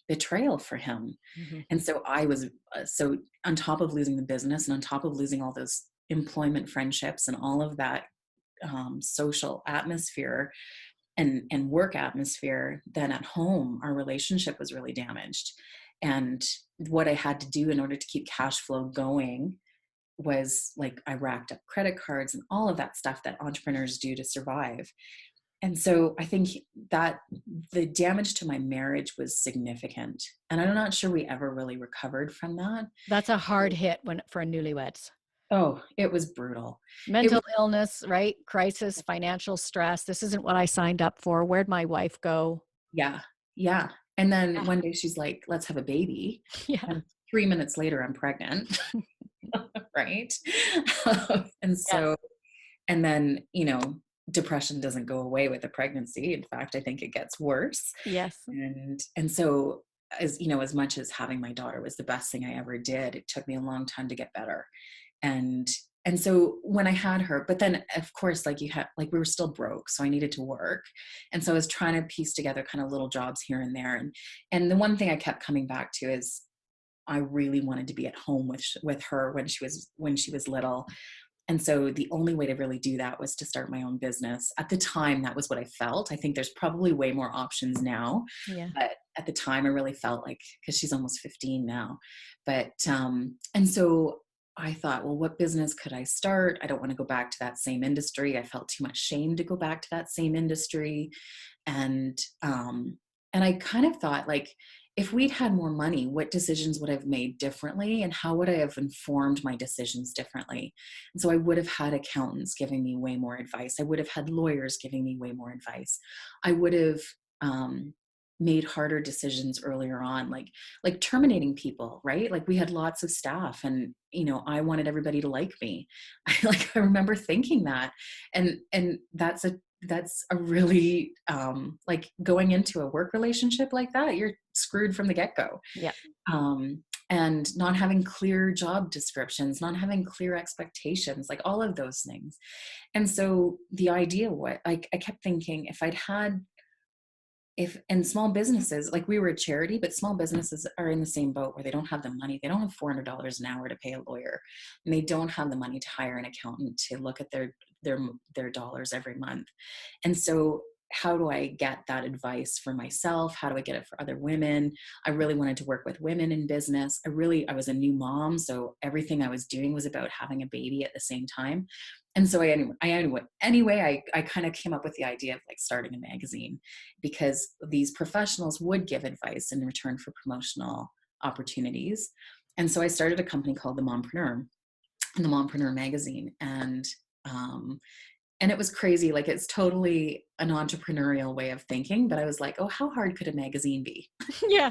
betrayal for him. Mm-hmm. And so I was, so on top of losing the business and on top of losing all those employment friendships and all of that social atmosphere and work atmosphere, then at home, our relationship was really damaged. And what I had to do in order to keep cash flow going was, like, I racked up credit cards and all of that stuff that entrepreneurs do to survive. And so I think that the damage to my marriage was significant. And I'm not sure we ever really recovered from that. That's a hard hit for a newlyweds. Oh, it was brutal. It Mental was, illness, right? Crisis, financial stress. This isn't what I signed up for. Where'd my wife go? yeah, yeah. And then Yeah. one day she's like, let's have a baby. Yeah. And 3 minutes later, I'm pregnant. Right. And Yes. so, and then, depression doesn't go away with a pregnancy. In fact, I think it gets worse. Yes. And so, as much as having my daughter was the best thing I ever did, it took me a long time to get better. And and so when I had her, but then of course, like, we were still broke, so I needed to work. And so I was trying to piece together kind of little jobs here and there. And the one thing I kept coming back to is I really wanted to be at home with her when she was little. And so the only way to really do that was to start my own business. At the time, that was what I felt. I think there's probably way more options now. Yeah. But at the time, I really felt like, because she's almost 15 now. But, and so I thought, well, what business could I start? I don't want to go back to that same industry. I felt too much shame to go back to that same industry. And, and I kind of thought, like, if we'd had more money, what decisions would I have made differently, and how would I have informed my decisions differently? And so I would have had accountants giving me way more advice. I would have had lawyers giving me way more advice. I would have made harder decisions earlier on, like terminating people, right? Like, we had lots of staff, and I wanted everybody to like me. I remember thinking that, and that's a really like, going into a work relationship like that, you're screwed from the get-go. Yeah. And not having clear job descriptions, not having clear expectations, like all of those things. And so the idea, I kept thinking, if in small businesses, like, we were a charity, but small businesses are in the same boat, where they don't have the money. They don't have $400 an hour to pay a lawyer, and they don't have the money to hire an accountant to look at their dollars every month. And so, how do I get that advice for myself? How do I get it for other women? I really wanted to work with women in business. I was a new mom, so everything I was doing was about having a baby at the same time. And so I kind of came up with the idea of like starting a magazine, because these professionals would give advice in return for promotional opportunities. And so I started a company called the Mompreneur, and the Mompreneur magazine. And it was crazy. Like, it's totally an entrepreneurial way of thinking, but I was like, oh, how hard could a magazine be? Yeah.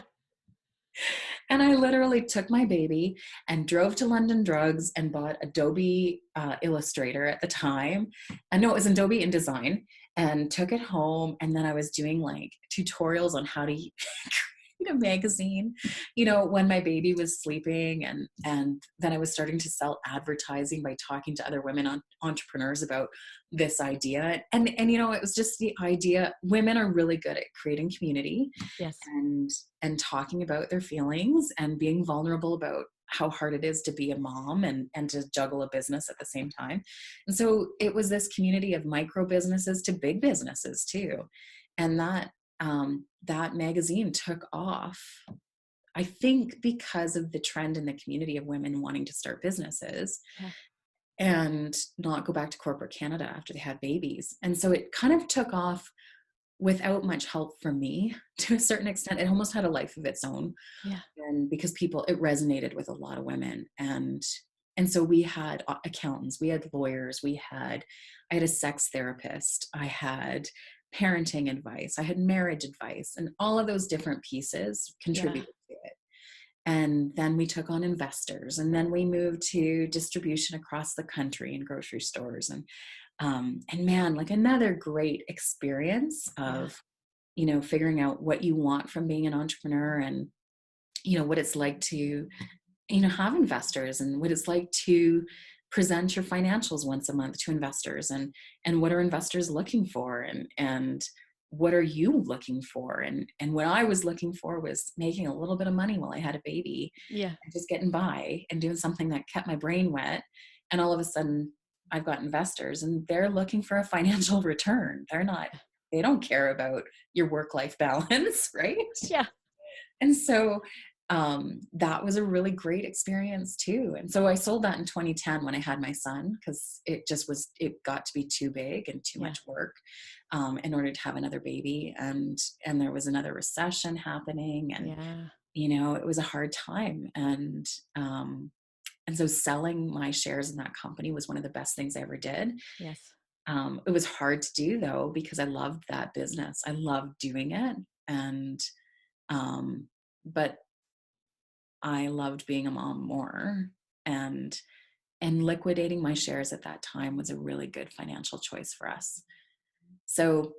And I literally took my baby and drove to London Drugs and bought Adobe Illustrator at the time. And no, it was Adobe InDesign, and took it home. And then I was doing like tutorials on how to create a magazine, when my baby was sleeping. And then I was starting to sell advertising by talking to other women entrepreneurs about this idea. And it was just the idea. Women are really good at creating community, Yes. and talking about their feelings and being vulnerable about how hard it is to be a mom and to juggle a business at the same time. And so it was this community of micro businesses to big businesses too. And that magazine took off, I think, because of the trend in the community of women wanting to start businesses. Yeah. And not go back to corporate Canada after they had babies. And so it kind of took off without much help from me to a certain extent. It almost had a life of its own. Yeah. And because it resonated with a lot of women. And so we had accountants, we had lawyers, I had a sex therapist, I had parenting advice, I had marriage advice, and all of those different pieces contributed to it. And then we took on investors, and then we moved to distribution across the country in grocery stores. And man, like, another great experience of, figuring out what you want from being an entrepreneur, and, what it's like to, have investors, and what it's like to present your financials once a month to investors, and what are investors looking for, and what are you looking for? And what I was looking for was making a little bit of money while I had a baby, Yeah. and just getting by and doing something that kept my brain wet. And all of a sudden I've got investors, and they're looking for a financial return. They don't care about your work-life balance, right? Yeah. And so that was a really great experience too. And so I sold that in 2010 when I had my son, because it got to be too big and too much work in order to have another baby. And there was another recession happening, and, Yeah. it was a hard time. And so selling my shares in that company was one of the best things I ever did. Yes. It was hard to do though, because I loved that business. I loved doing it. But I loved being a mom more, and liquidating my shares at that time was a really good financial choice for us. So,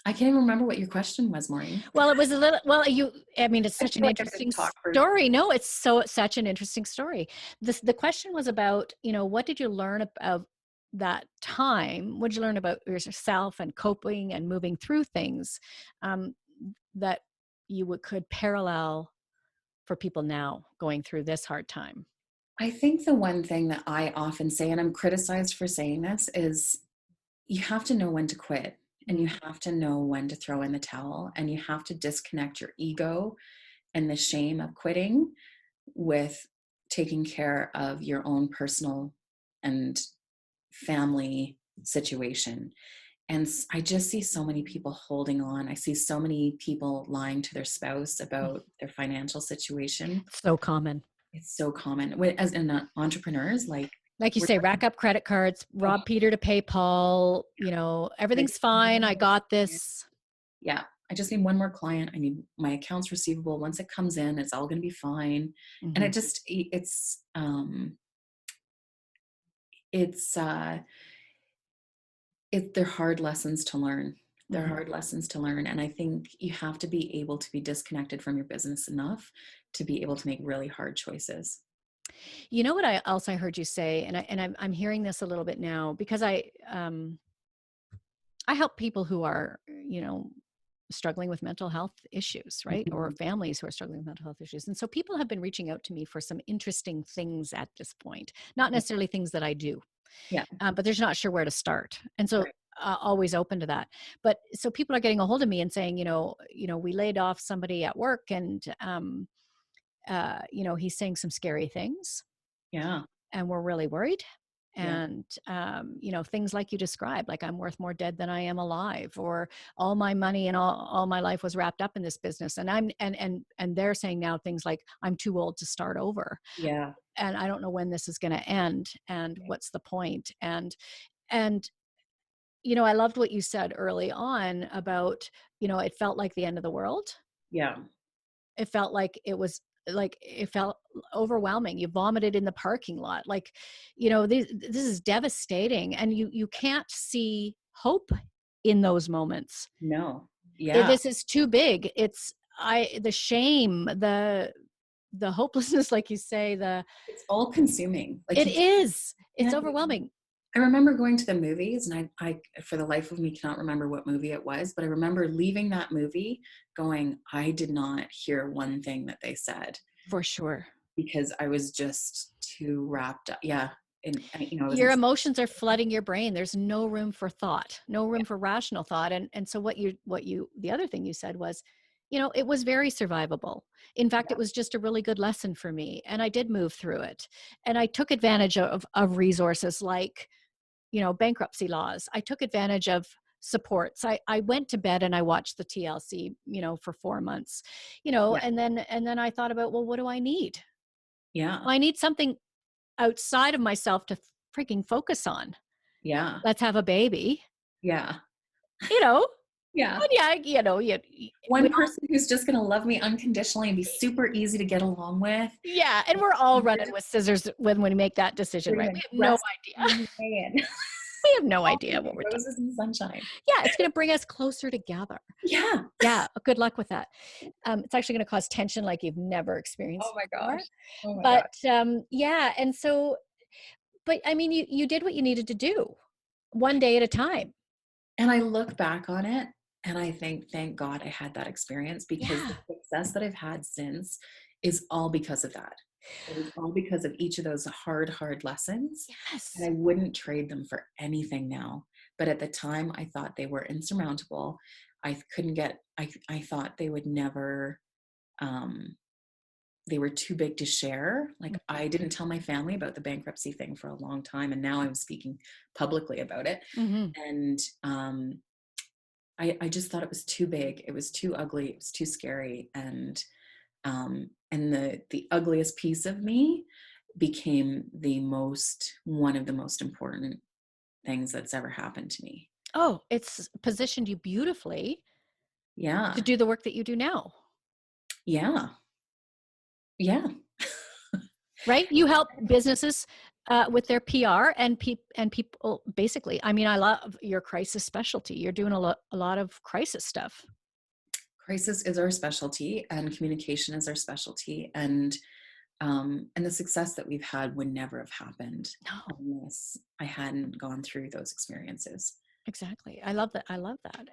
I can't even remember what your question was, Maureen. Well, it was a little, I mean, it's I such feel an like I could interesting talk for story. No, it's such an interesting story. The question was about, what did you learn about that time? What did you learn about yourself and coping and moving through things, um, that could parallel for people now going through this hard time? I think the one thing that I often say, and I'm criticized for saying this, is you have to know when to quit, and you have to know when to throw in the towel, and you have to disconnect your ego and the shame of quitting with taking care of your own personal and family situation. And I just see so many people holding on. I see so many people lying to their spouse Mm. about their financial situation. So common. It's so common. As in entrepreneurs, Like you we're say, rack up credit cards, oh, rob Peter to pay Paul, like, everything's fine. I got this. yeah, I just need one more client. I need my accounts receivable. Once it comes in, it's all going to be fine. And Hmm. it's they're hard lessons to learn. They're Hmm. hard lessons to learn. And I think you have to be able to be disconnected from your business enough to be able to make really hard choices. You know what I also heard you say, and I'm hearing this a little bit now because I help people who are, struggling with mental health issues, right? Or Mhm. families who are struggling with mental health issues. And so people have been reaching out to me for some interesting things at this point, not necessarily things that I do, Yeah. but they're just not sure where to start. And so Right. always open to that. But so people are getting a hold of me and saying, we laid off somebody at work, and he's saying some scary things, Yeah. and we're really worried. Yeah. And, things like you described, like I'm worth more dead than I am alive, or all my money and all my life was wrapped up in this business. And and they're saying now things like, I'm too old to start over. Yeah. And I don't know when this is going to end, and what's the point. And I loved what you said early on about, it felt like the end of the world. Yeah. It felt like it felt overwhelming. You vomited in the parking lot. Like, this is devastating. And you can't see hope in those moments. No. Yeah. This is too big. The shame, the hopelessness, like you say, It's all consuming. Like it you is, it's can't. overwhelming. I remember going to the movies, and I, for the life of me, cannot remember what movie it was, but I remember leaving that movie going, I did not hear one thing that they said For sure. because I was just too wrapped up. Yeah. And, I Your wasn't. emotions are flooding your brain. There's no room for thought, no room for rational thought. And so the other thing you said was, it was very survivable. In fact, it was just a really good lesson for me. And I did move through it. And I took advantage of resources like, bankruptcy laws. I took advantage of supports. I went to bed and I watched the TLC, for 4 months, Yeah. and then I thought about, well, what do I need? Yeah. Well, I need something outside of myself to freaking focus on. Yeah. Let's have a baby, Yeah. you know? Yeah. And yeah, we One person who's just going to love me unconditionally and be super easy to get along with. yeah, and we're all running with scissors when we make that decision, We're right? going We to have no dress idea. and We have no all idea what we're doing. roses and sunshine. Yeah, it's going to bring us closer together. Yeah. Yeah, good luck with that. It's actually going to cause tension like you've never Oh experienced my before. gosh. Oh my But gosh. yeah, and so, but I mean, you did what you needed to do, one day at a time. And I look back on it and I think, thank God I had that experience, because Yeah. the success that I've had since is all because of that. It was all because of each of those hard lessons. And Yes. I wouldn't trade them for anything now. But at the time, I thought they were insurmountable. I thought they would never, um, they were too big to share. Like, I didn't tell my family about the bankruptcy thing for a long time. And now I'm speaking publicly about it. Mm-hmm. And I just thought it was too big. It was too ugly. It was too scary. And the ugliest piece of me became one of the most important things that's ever happened to me. Oh, it's positioned you beautifully Yeah. to do the work that you do now, Yeah. Yeah. right? You help businesses with their PR and people. Basically, I mean, I love your crisis specialty. You're doing a lot of crisis stuff. Crisis is our specialty, and communication is our specialty. And the success that we've had would never have happened No, unless I hadn't gone through those experiences. exactly. I love that. I love that.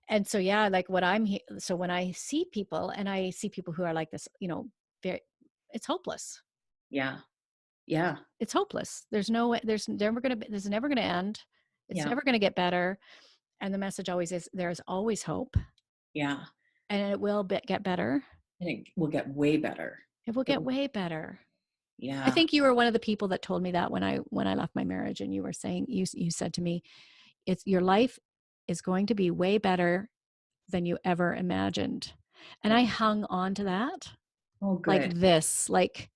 And so yeah, like so when I see people, and I see people who are like this, very, it's hopeless. Yeah. Yeah. It's hopeless. There's never gonna end. It's Yeah. never gonna get better. And the message always is, there's always hope, Yeah. and it will get better. And it will get way better. It will It get will, way better. I yeah. think you were one of the people that told me that when I left my marriage, and you were saying, you said to me, it's your life is going to be way better than you ever imagined. And I hung on to that Oh, like good. this, like,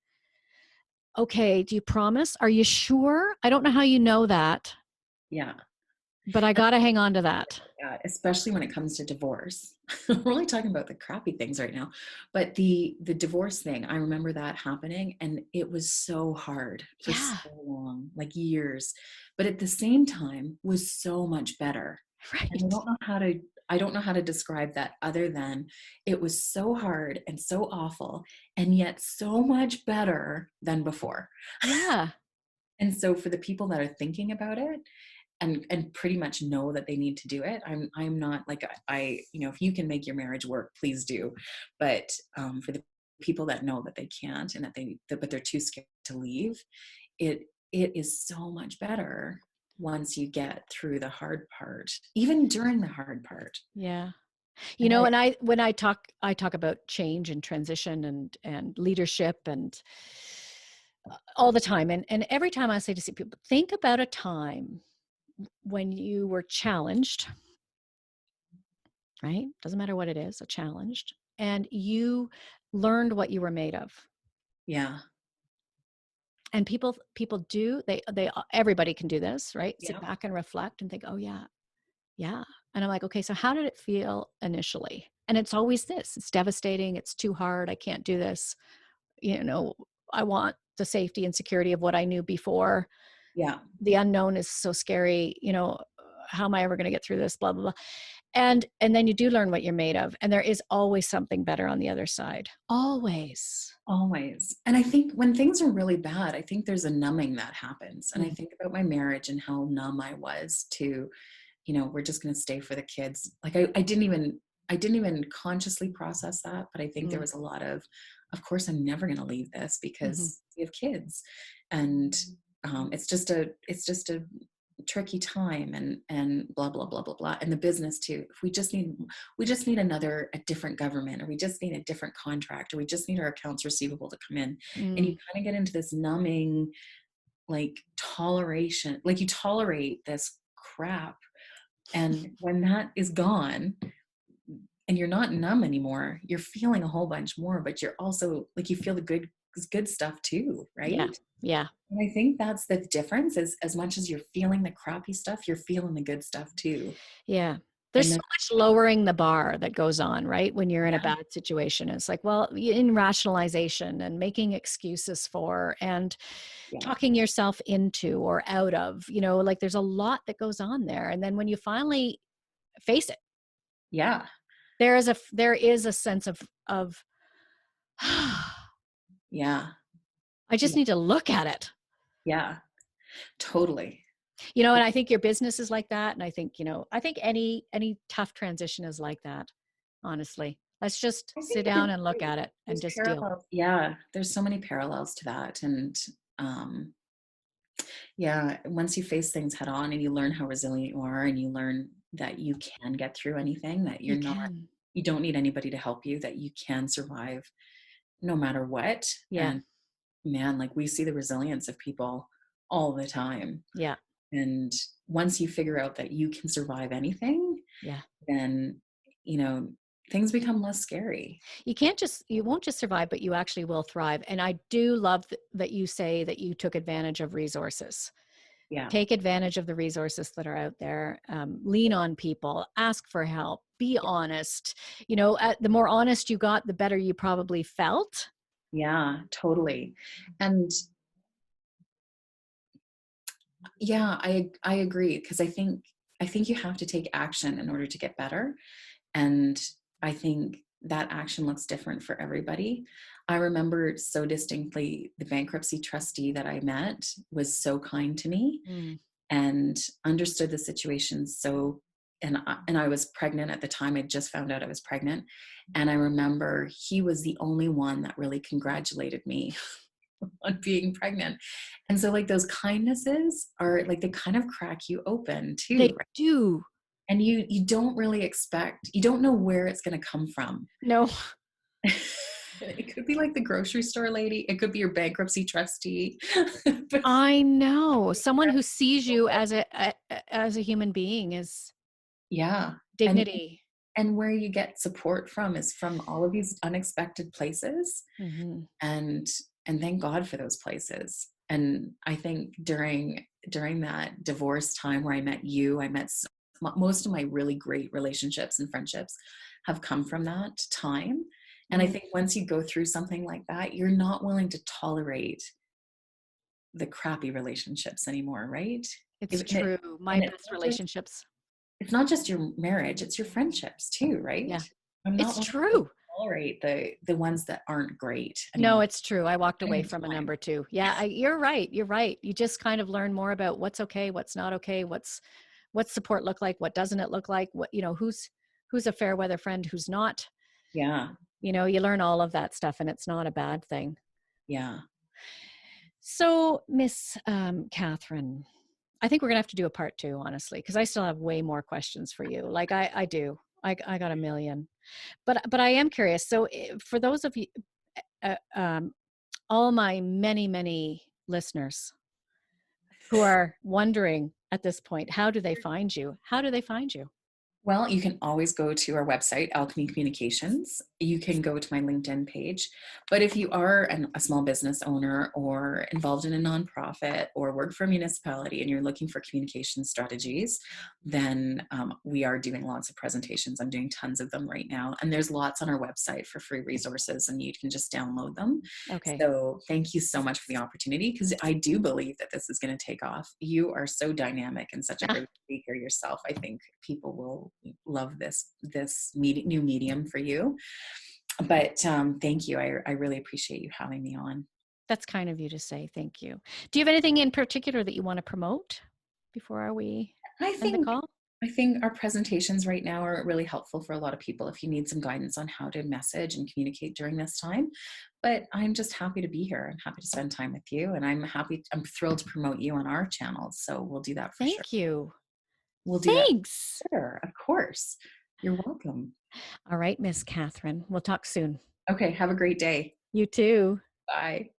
okay, do you promise? Are you sure? I don't know how you know that, Yeah. but I got to hang on to that. Yeah, especially when it comes to divorce. We're really talking about the crappy things right now, but the divorce thing, I remember that happening, and it was so hard for so Yeah. long, like years, but at the same time was so much better. And Right. I don't know how to describe that other than it was so hard and so awful, and yet so much better than before. Yeah. And so for the people that are thinking about it, and pretty much know that they need to do it, I'm not like, if you can make your marriage work, please do. But for the people that know that they can't, and but they're too scared to leave, it is so much better once you get through the hard part, even during the hard part. Yeah. And And when I talk about change and transition and leadership, and all the time. And every time I say to see people, think about a time when you were challenged, right? Doesn't matter what it is, a challenged, and you learned what you were made of. Yeah. And people do, they everybody can do this, right? Sit Yeah. back and reflect and think, oh yeah, yeah. And I'm like, okay, so how did it feel initially? And it's always this, it's devastating, it's too hard, I can't do this. You know, I want the safety and security of what I knew before. Yeah. The unknown is so scary, you know, how am I ever going to get through this, blah blah blah. And then you do learn what you're made of, and there is always something better on the other side, always. Always. And I think when things are really bad, I think there's a numbing that happens. And I Mm, think about my marriage and how numb I was to, we're just going to stay for the kids. Like I didn't even consciously process that, but I think there mm, was a lot of course I'm never going to leave this mhm, because we have kids. And it's just a tricky time, and blah blah blah blah blah. And the business too, if we just need a different government, or we just need a different contract, or we just need our accounts receivable to come in. And you mm. kind of get into this numbing, like, toleration, like you tolerate this crap. And when that is gone and you're not numb anymore, you're feeling a whole bunch more, but you're also like, you feel the good stuff too, Yeah, right? yeah, And I think that's the difference, is as much as you're feeling the crappy stuff, you're feeling the good stuff too. yeah. There's And so then, much lowering the bar that goes on, right? When you're in a yeah, bad situation, it's like, well, in rationalization and making excuses for, and yeah, talking yourself into or out of, you know, like there's a lot that goes on there. And then when you finally face it, yeah, there is a sense of yeah, I just yeah, need to look at it. yeah, totally. You know, and I think your business is like that. And I think, you know, I think any tough transition is like that, honestly. Let's just I sit think down and look there's at it and there's just deal. parallels. Yeah, there's so many parallels to that. And um, yeah, once you face things head on and you learn how resilient you are, and you learn that you can get through anything, that You can. you don't need anybody to help you, that you can survive no matter what. Yeah. And man, like, we see the resilience of people all the time. Yeah. And once you figure out that you can survive anything, Yeah. then, you know, things become less scary. You won't just survive, but you actually will thrive. And I do love that you say that you took advantage of resources. Yeah. Take advantage of the resources that are out there. Lean on people, ask for help, be honest. You know, the more honest you got, the better you probably felt. Yeah, totally. And yeah, I agree, because I think you have to take action in order to get better. And I think that action looks different for everybody. I remember so distinctly, the bankruptcy trustee that I met was so kind to me Mm. and understood the situation. And I was pregnant at the time. I just found out I was pregnant. And I remember he was the only one that really congratulated me on being pregnant. And so, like, those kindnesses are like, they kind of crack you open They too, right? do. And you don't really expect, you don't know where it's going to come from. No, It could be like the grocery store lady, it could be your bankruptcy trustee. But I know. Someone who sees you as a human being is yeah. and dignity. and where you get support from is from all of these unexpected places. Hmm. And thank God for those places. And I think during that divorce time where I met you, most of my really great relationships and friendships have come from that time. And I Mm. think once you go through something like that, you're not willing to tolerate the crappy relationships anymore, right? It's If, and it true. My and best relationships. it's not just your marriage, it's your friendships too, right? Yeah, I'm not it's willing to true. tolerate the ones that aren't great No, anymore. it's true. I walked I don't away have from a time. number two. Yeah, you're right. You're right. You just kind of learn more about what's okay, what's not okay, what's support look like, what doesn't it look like, what, you know, who's a fair weather friend, who's not. Yeah. You know, you learn all of that stuff, and it's not a bad thing. Yeah. So, Miss Kathryn, I think we're gonna have to do a part two, honestly, because I still have way more questions for you. Like I do. I got a million, but I am curious. So, for those of you, uh, um, all my many, many listeners who are wondering at this point, how do they find you? How do they find you? Well, you can always go to our website, Alchemy Communications. You can go to my LinkedIn page. But if you are a small business owner or involved in a nonprofit or work for a municipality and you're looking for communication strategies, then we are doing lots of presentations. I'm doing tons of them right now. And there's lots on our website for free resources, and you can just download them. Okay. So thank you so much for the opportunity, because I do believe that this is going to take off. You are so dynamic and such a Ah, great speaker yourself. I think people will love this new medium for you. But thank you. I really appreciate you having me on. that's kind of you to say. Thank you. Do you have anything in particular that you want to promote before we I end the think call? I think our presentations right now are really helpful for a lot of people if you need some guidance on how to message and communicate during this time. But I'm just happy to be here. I'm happy to spend time with you, and I'm thrilled to promote you on our channels. So we'll do that for sure. Thank you. We'll do that Thanks. for sure. Of course. You're welcome. All right, Miss Kathryn. We'll talk soon. Okay. Have a great day. You too. Bye.